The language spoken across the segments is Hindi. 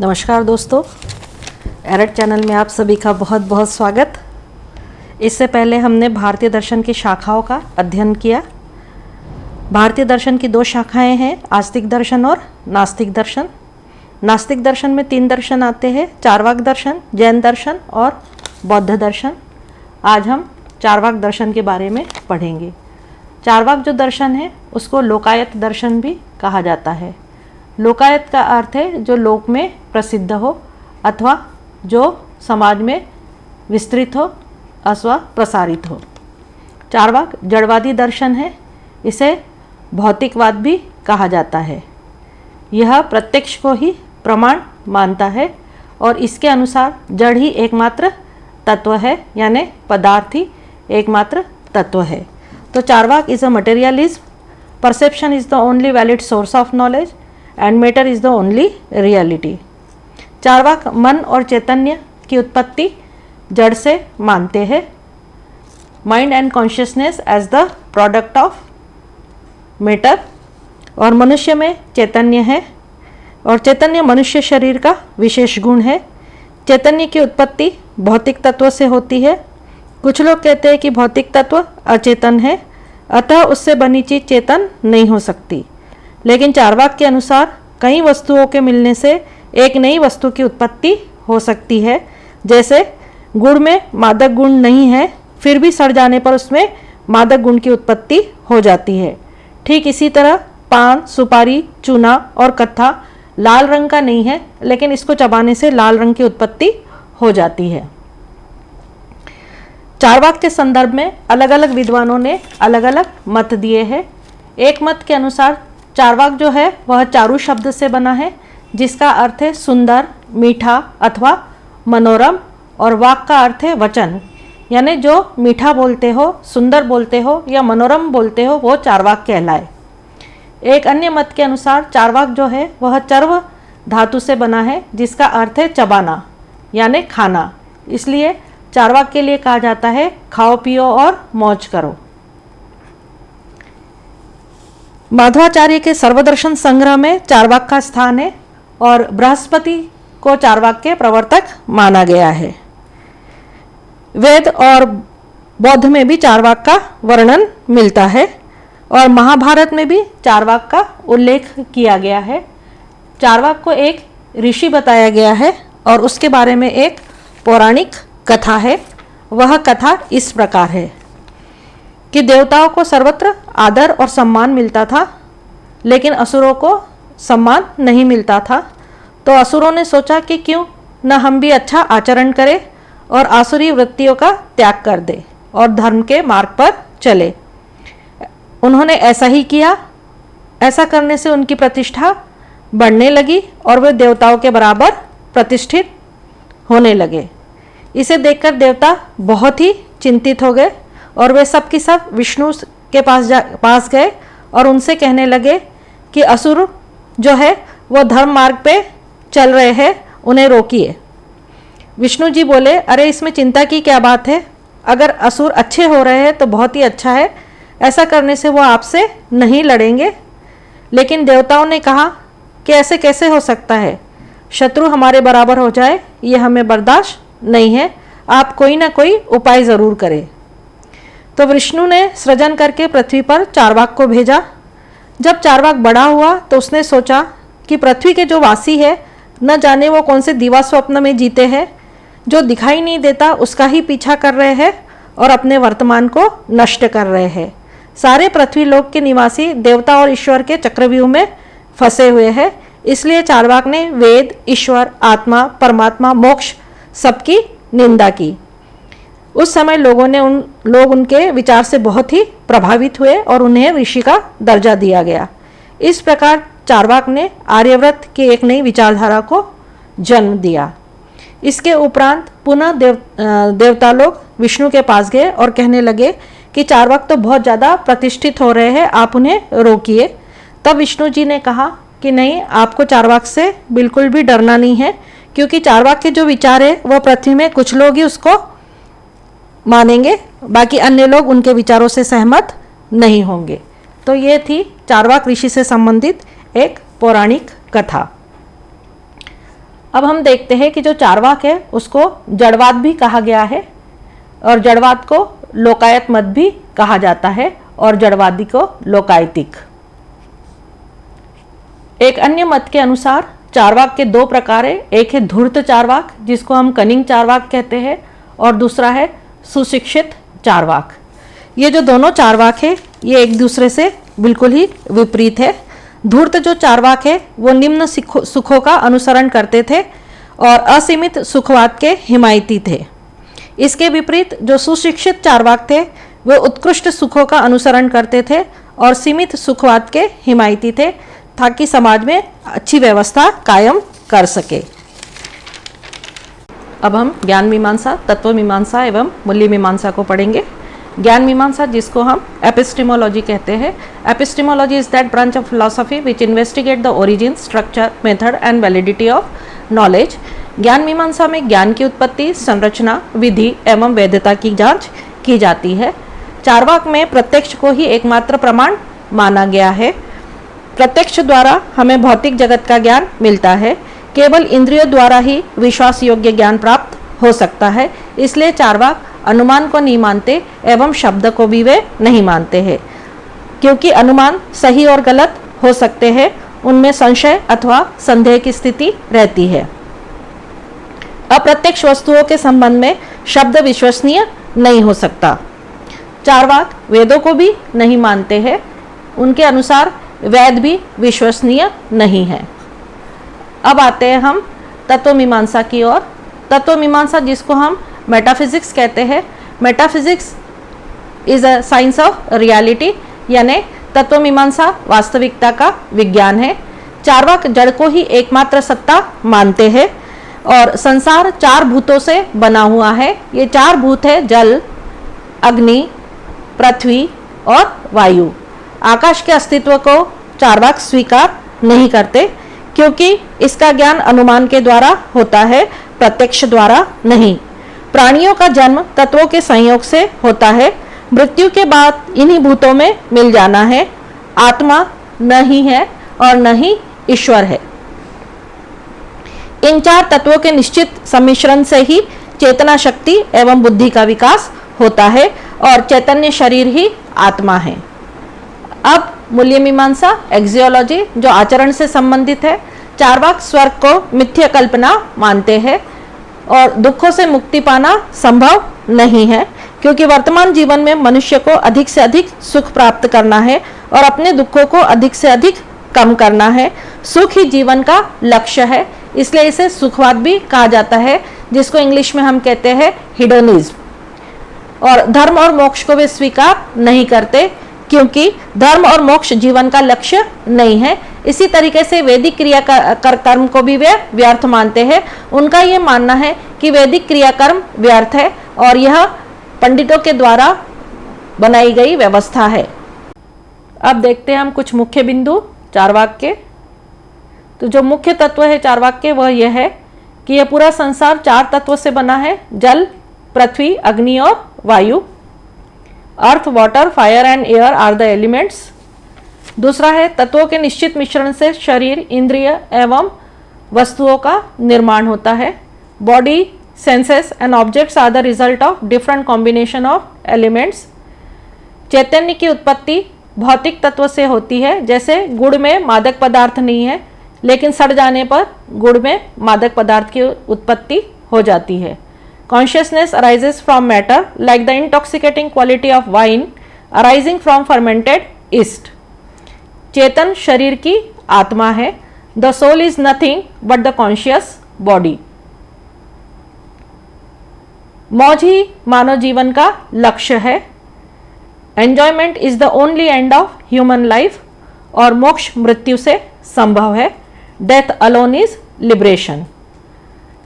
नमस्कार दोस्तों, एरट चैनल में आप सभी का बहुत बहुत स्वागत। इससे पहले हमने भारतीय दर्शन की शाखाओं का अध्ययन किया। भारतीय दर्शन की दो शाखाएं हैं, आस्तिक दर्शन और नास्तिक दर्शन। नास्तिक दर्शन में 3 दर्शन आते हैं, चार्वाक दर्शन, जैन दर्शन और बौद्ध दर्शन। आज हम चार्वाक दर्शन के बारे में पढ़ेंगे। चार्वाक जो दर्शन है उसको लोकायत दर्शन भी कहा जाता है। लोकायत का अर्थ है जो लोक में प्रसिद्ध हो अथवा जो समाज में विस्तृत हो अथवा प्रसारित हो। चार्वाक जड़वादी दर्शन है, इसे भौतिकवाद भी कहा जाता है। यह प्रत्यक्ष को ही प्रमाण मानता है और इसके अनुसार जड़ ही एकमात्र तत्व है, यानी पदार्थ ही एकमात्र तत्व है। तो Charvaka is a materialism, perception is the only valid source of knowledge and matter is the only reality. Charvaka मन और चैतन्य की उत्पत्ति जड़ से मानते हैं, mind and consciousness as the product of matter, और मनुष्य में चैतन्य है और चैतन्य मनुष्य शरीर का विशेष गुण है। चैतन्य की उत्पत्ति भौतिक तत्व से होती है। कुछ लोग कहते हैं कि भौतिक तत्व अचेतन है, अतः उससे बनी चीज चेतन नहीं हो सकती। लेकिन चार्वाक के अनुसार कई वस्तुओं के मिलने से एक नई वस्तु की उत्पत्ति हो सकती है। जैसे गुड़ में मादक गुण नहीं है, फिर भी सड़ जाने पर उसमें मादक गुण की उत्पत्ति हो जाती है। ठीक इसी तरह पान, सुपारी, चूना और कत्था लाल रंग का नहीं है, लेकिन इसको चबाने से लाल रंग की उत्पत्ति हो जाती है। चार्वाक के संदर्भ में अलग अलग विद्वानों ने अलग अलग मत दिए हैं। एक मत के अनुसार चार्वाक जो है वह चारु शब्द से बना है, जिसका अर्थ है सुंदर, मीठा अथवा मनोरम, और वाक का अर्थ है वचन, यानी जो मीठा बोलते हो, सुंदर बोलते हो या मनोरम बोलते हो वो चार्वाक कहलाए। एक अन्य मत के अनुसार चार्वाक जो है वह चर्व धातु से बना है, जिसका अर्थ है चबाना यानी खाना। इसलिए चार्वाक के लिए कहा जाता है खाओ पियो और मौज करो। माधवाचार्य के सर्वदर्शन संग्रह में चार्वाक का स्थान है और बृहस्पति को चार्वाक के प्रवर्तक माना गया है। वेद और बौद्ध में भी चार्वाक का वर्णन मिलता है और महाभारत में भी चार्वाक का उल्लेख किया गया है। चार्वाक को एक ऋषि बताया गया है और उसके बारे में एक पौराणिक कथा है। वह कथा इस प्रकार है कि देवताओं को सर्वत्र आदर और सम्मान मिलता था, लेकिन असुरों को सम्मान नहीं मिलता था। तो असुरों ने सोचा कि क्यों न हम भी अच्छा आचरण करें और आसुरी वृत्तियों का त्याग कर दे और धर्म के मार्ग पर चले। उन्होंने ऐसा ही किया। ऐसा करने से उनकी प्रतिष्ठा बढ़ने लगी और वे देवताओं के बराबर प्रतिष्ठित होने लगे। इसे देखकर देवता बहुत ही चिंतित हो गए और वे सब की सब विष्णु के पास गए और उनसे कहने लगे कि असुर जो है वो धर्म मार्ग पे चल रहे हैं, उन्हें रोकिए। विष्णु जी बोले, अरे इसमें चिंता की क्या बात है, अगर असुर अच्छे हो रहे हैं तो बहुत ही अच्छा है, ऐसा करने से वो आपसे नहीं लड़ेंगे। लेकिन देवताओं ने कहा कि ऐसे कैसे हो सकता है, शत्रु हमारे बराबर हो जाए ये हमें बर्दाश्त नहीं है, आप कोई ना कोई उपाय ज़रूर करें। तो विष्णु ने सृजन करके पृथ्वी पर चार्वाक को भेजा। जब चार्वाक बड़ा हुआ तो उसने सोचा कि पृथ्वी के जो वासी है न जाने वो कौन से दिवा स्वप्न में जीते हैं, जो दिखाई नहीं देता उसका ही पीछा कर रहे हैं और अपने वर्तमान को नष्ट कर रहे हैं। सारे पृथ्वी लोक के निवासी देवता और ईश्वर के चक्रव्यूह में फंसे हुए हैं। इसलिए चार्वाक ने वेद, ईश्वर, आत्मा, परमात्मा, मोक्ष सबकी निंदा की। उस समय लोग उनके विचार से बहुत ही प्रभावित हुए और उन्हें ऋषि का दर्जा दिया गया। इस प्रकार चार्वाक ने आर्यव्रत की एक नई विचारधारा को जन्म दिया। इसके उपरांत पुनः देवता लोग विष्णु के पास गए और कहने लगे कि चार्वाक तो बहुत ज़्यादा प्रतिष्ठित हो रहे हैं, आप उन्हें रोकिए। तब विष्णु जी ने कहा कि नहीं, आपको चार्वाक से बिल्कुल भी डरना नहीं है, क्योंकि चार्वाक के जो विचार है वह पृथ्वी में कुछ लोग ही उसको मानेंगे, बाकी अन्य लोग उनके विचारों से सहमत नहीं होंगे। तो ये थी चार्वाक ऋषि से संबंधित एक पौराणिक कथा। अब हम देखते हैं कि जो चार्वाक है उसको जड़वाद भी कहा गया है और जड़वाद को लोकायत मत भी कहा जाता है और जड़वादी को लोकायतिक। एक अन्य मत के अनुसार चार्वाक के दो प्रकार है, एक है धूर्त चार्वाक जिसको हम कनिंग चार्वाक कहते हैं और दूसरा है सुशिक्षित चार्वाक। ये जो दोनों चार्वाक है ये एक दूसरे से बिल्कुल ही विपरीत है। धूर्त जो चार्वाक है वो निम्न सुखों का अनुसरण करते थे और असीमित सुखवाद के हिमायती थे। इसके विपरीत जो सुशिक्षित चार्वाक थे वे उत्कृष्ट सुखों का अनुसरण करते थे और सीमित सुखवाद के हिमायती थे ताकि समाज में अच्छी व्यवस्था कायम कर सके। अब हम ज्ञान मीमांसा, तत्व मीमांसा एवं मूल्य मीमांसा को पढ़ेंगे। ज्ञान मीमांसा जिसको हम एपिस्टेमोलॉजी कहते हैं। Epistemology is that branch of philosophy which investigate the origin, structure, method and validity of knowledge. ज्ञान मीमांसा में ज्ञान की उत्पत्ति, संरचना, विधि एवं वैधता की जांच की जाती है। चार्वाक में प्रत्यक्ष को ही एकमात्र प्रमाण माना गया है। प्रत्यक्ष द्वारा हमें भौतिक जगत का ज्ञान मिलता है, केवल इंद्रियों द्वारा ही विश्वास योग्य ज्ञान प्राप्त हो सकता है। इसलिए चार्वाक अनुमान को नहीं मानते एवं शब्द को भी वे नहीं मानते हैं, क्योंकि अनुमान सही और गलत हो सकते हैं, उनमें संशय अथवा संदेह की स्थिति रहती है। अप्रत्यक्ष वस्तुओं के संबंध में शब्द विश्वसनीय नहीं हो सकता। चार्वाक वेदों को भी नहीं मानते हैं, उनके अनुसार वेद भी विश्वसनीय नहीं है। अब आते हैं हम तत्व मीमांसा की ओर। तत्व मीमांसा जिसको हम मेटाफिजिक्स कहते हैं। Metaphysics is a science of reality, यानी तत्व मीमांसा वास्तविकता का विज्ञान है। चार्वाक जड़ को ही एकमात्र सत्ता मानते हैं और संसार चार भूतों से बना हुआ है। ये चार भूत है जल, अग्नि, पृथ्वी और वायु। आकाश के अस्तित्व को चार्वाक स्वीकार नहीं करते, क्योंकि इसका ज्ञान अनुमान के द्वारा होता है, प्रत्यक्ष द्वारा नहीं। प्राणियों का जन्म तत्वों के संयोग से होता है, मृत्यु के बाद इन्हीं भूतों में मिल जाना है। आत्मा न ही है और न ही ईश्वर है। इन चार तत्वों के निश्चित सम्मिश्रण से ही चेतना शक्ति एवं बुद्धि का विकास होता है और चैतन्य शरीर ही आत्मा है। अब मूल्य मीमांसा, एक्सियोलॉजी जो आचरण से संबंधित है। चार्वाक स्वर्ग को मिथ्या कल्पना मानते हैं और दुखों से मुक्ति पाना संभव नहीं है, क्योंकि वर्तमान जीवन में मनुष्य को अधिक से अधिक सुख प्राप्त करना है और अपने दुखों को अधिक से अधिक कम करना है। सुख ही जीवन का लक्ष्य है, इसलिए इसे सुखवाद भी कहा जाता है, जिसको इंग्लिश में हम कहते हैं हिडोनिज्म। और धर्म और मोक्ष को वे स्वीकार नहीं करते, क्योंकि धर्म और मोक्ष जीवन का लक्ष्य नहीं है। इसी तरीके से वैदिक क्रिया कर्म को भी वे व्यर्थ मानते हैं। उनका ये मानना है कि वैदिक क्रियाकर्म व्यर्थ है और यह पंडितों के द्वारा बनाई गई व्यवस्था है। अब देखते हैं हम कुछ मुख्य बिंदु चार्वाक के। तो जो मुख्य तत्व है चार्वाक के वह यह है कि यह पूरा संसार चार तत्वों से बना है, जल, पृथ्वी, अग्नि और वायु। Earth, water, fire and air are the elements. दूसरा है तत्वों के निश्चित मिश्रण से शरीर, इंद्रिय एवं वस्तुओं का निर्माण होता है। Body, senses and objects are the result of different combination of elements. चैतन्य की उत्पत्ति भौतिक तत्व से होती है, जैसे गुड़ में मादक पदार्थ नहीं है, लेकिन सड़ जाने पर गुड़ में मादक पदार्थ की उत्पत्ति हो जाती है। Consciousness arises from matter, like the intoxicating quality of wine arising from fermented yeast. चेतन शरीर की आत्मा है। The soul is nothing but the conscious body. मौज ही मानव जीवन का लक्ष्य है। Enjoyment is the only end of human life और मोक्ष मृत्यु से संभव है। Death alone is liberation.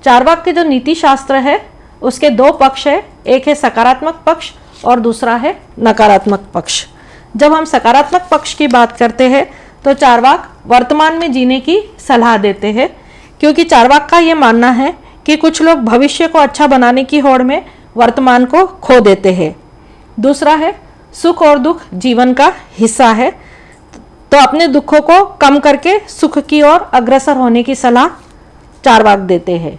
Charvaka के जो नीति शास्त्र है उसके दो पक्ष है, एक है सकारात्मक पक्ष और दूसरा है नकारात्मक पक्ष। जब हम सकारात्मक पक्ष की बात करते हैं तो चार्वाक वर्तमान में जीने की सलाह देते हैं, क्योंकि चार्वाक का ये मानना है कि कुछ लोग भविष्य को अच्छा बनाने की होड़ में वर्तमान को खो देते हैं। दूसरा है सुख और दुख जीवन का हिस्सा है, तो अपने दुखों को कम करके सुख की ओर अग्रसर होने की सलाह चारवाक देते हैं।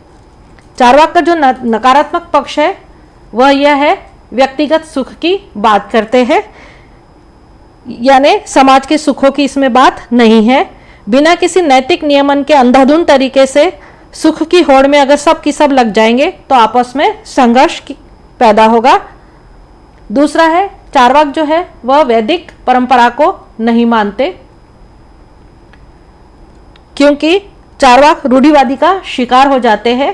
चारवाक का जो नकारात्मक पक्ष है वह यह है व्यक्तिगत सुख की बात करते हैं, यानी समाज के सुखों की इसमें बात नहीं है। बिना किसी नैतिक नियमन के अंधाधुंध तरीके से सुख की होड़ में अगर सब की सब लग जाएंगे तो आपस में संघर्ष पैदा होगा। दूसरा है चारवाक जो है वह वैदिक परंपरा को नहीं मानते, क्योंकि चारवाक रूढ़िवादी का शिकार हो जाते हैं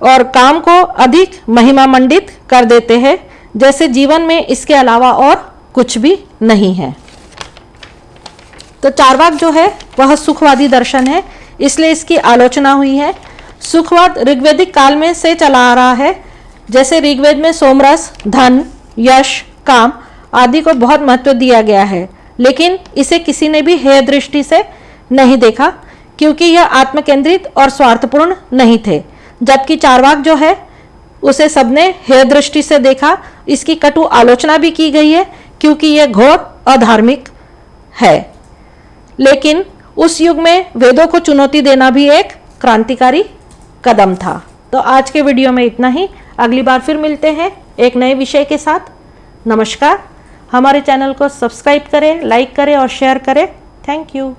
और काम को अधिक महिमा मंडित कर देते हैं, जैसे जीवन में इसके अलावा और कुछ भी नहीं है। तो चारवाक जो है वह सुखवादी दर्शन है, इसलिए इसकी आलोचना हुई है। सुखवाद ऋग्वैदिक काल में से चला आ रहा है। जैसे ऋग्वेद में सोमरस, धन, यश, काम आदि को बहुत महत्व दिया गया है, लेकिन इसे किसी ने भी हेय दृष्टि से नहीं देखा, क्योंकि यह आत्मकेंद्रित और स्वार्थपूर्ण नहीं थे। जबकि चारवाक जो है उसे सबने हेय दृष्टि से देखा। इसकी कटु आलोचना भी की गई है, क्योंकि यह घोर अधार्मिक है। लेकिन उस युग में वेदों को चुनौती देना भी एक क्रांतिकारी कदम था। तो आज के वीडियो में इतना ही। अगली बार फिर मिलते हैं एक नए विषय के साथ। नमस्कार। हमारे चैनल को सब्सक्राइब करें, लाइक करें और शेयर करें। Thank you.